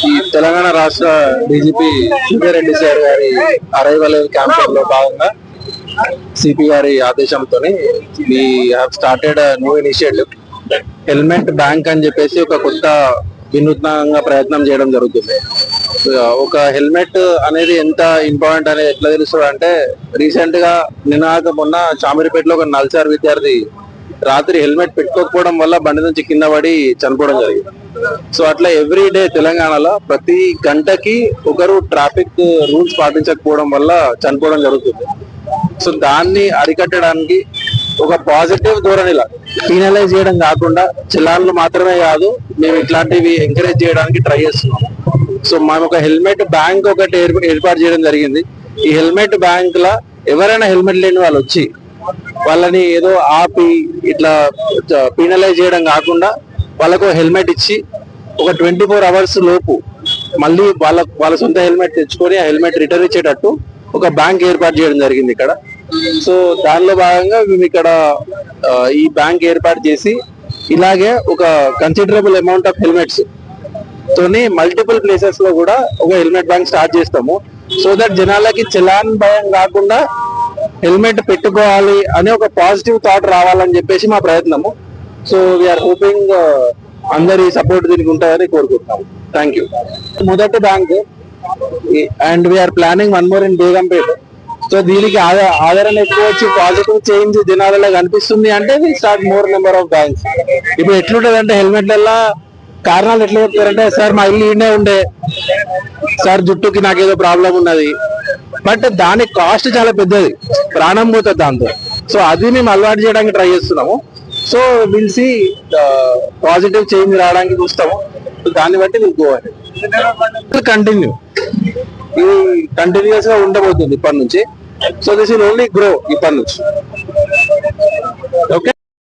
ఈ తెలంగాణ రాష్ట్ర DGP Sridhar Reddy sir గారి అరైవల్ క్యాంపెయిన్ లో భాగంగా సిపి గారి ఆదేశంతో we have started new initiative helmet bank అని చెప్పేసి ఒక కొత్త వినూత్నంగా ప్రయత్నం చేయడం జరుగుతుంది. ఒక హెల్మెట్ అనేది ఎంత ఇంపార్టెంట్ అనేది ఎట్లా తెలుస్తుంది అంటే, రీసెంట్ గా మొన్న చామిరిపేటలో ఒక నల్సార్ విద్యార్థి రాత్రి హెల్మెట్ పెట్టుకోకపోవడం వల్ల బండి నుంచి కింద పడి చనిపోవడం జరిగింది. సో అట్లా ఎవ్రీ డే తెలంగాణలో ప్రతి గంటకి ఒకరు ట్రాఫిక్ రూల్స్ పాటించకపోవడం వల్ల చనిపోవడం జరుగుతుంది. సో దాన్ని అరికట్టడానికి ఒక పాజిటివ్ ధోరణిలా పీనలైజ్ చేయడం కాకుండా చలాన్లు మాత్రమే కాదు, మేము ఇట్లాంటివి ఎంకరేజ్ చేయడానికి ట్రై చేస్తున్నాం. సో మనం ఒక హెల్మెట్ బ్యాంక్ ఒకటి ఏర్పాటు చేయడం జరిగింది. ఈ హెల్మెట్ బ్యాంక్ లా ఎవరైనా హెల్మెట్ లేని వాళ్ళు వచ్చి వాళ్ళని ఏదో ఆపి ఇట్లా పీనలైజ్ చేయడం కాకుండా వాళ్ళకు హెల్మెట్ ఇచ్చి ఒక 24 hours లోపు మళ్ళీ వాళ్ళ సొంత హెల్మెట్ తెచ్చుకొని ఆ హెల్మెట్ రిటర్న్ ఇచ్చేటట్టు ఒక బ్యాంక్ ఏర్పాటు చేయడం జరిగింది ఇక్కడ. సో దానిలో భాగంగా మేము ఇక్కడ ఈ బ్యాంక్ ఏర్పాటు చేసి ఇలాగే ఒక కన్సిడరబుల్ అమౌంట్ ఆఫ్ హెల్మెట్స్ తోని మల్టిపుల్ ప్లేసెస్ లో కూడా ఒక హెల్మెట్ బ్యాంక్ స్టార్ట్ చేస్తాము. సో దట్ జనాలకి చలాన్ భయం కాకుండా హెల్మెట్ పెట్టుకోవాలి అనే ఒక పాజిటివ్ థాట్ రావాలని చెప్పేసి మా ప్రయత్నము. సో వీఆర్ హోపింగ్ అందరి సపోర్ట్ దీనికి ఉంటుందని కోరుకుంటున్నాము. Thank you. మొదటి bank and we are planning one more in Begumpet. So దీనికి ఆదరణ ఎక్కువ వచ్చి పాజిటివ్ చేంజ్ జనాలలో కనిపిస్తుంది అంటే we start more number of banks. ఇప్పుడు ఎట్లుంటది అంటే హెల్మెట్లలో కారణాలు ఎట్లా చెప్తారంటే, సార్ మా ఇల్లు ఈయనే ఉండే, సార్ జుట్టుకి నాకేదో ప్రాబ్లం ఉన్నది, బట్ దాని కాస్ట్ చాలా పెద్దది, ప్రాణం పోతుంది దాంతో. సో అది మేము అలవాటు చేయడానికి ట్రై చేస్తున్నాము. So will see positive change రావడానికి చూస్తాము. దాన్ని బట్టి విల్ గో అహెడ్. కంటిన్యూ ఇది కంటిన్యూస్ గా ఉండబోతుంది ఇప్పటి నుంచి. So this will only grow ఇప్పటి నుంచి. ఓకే.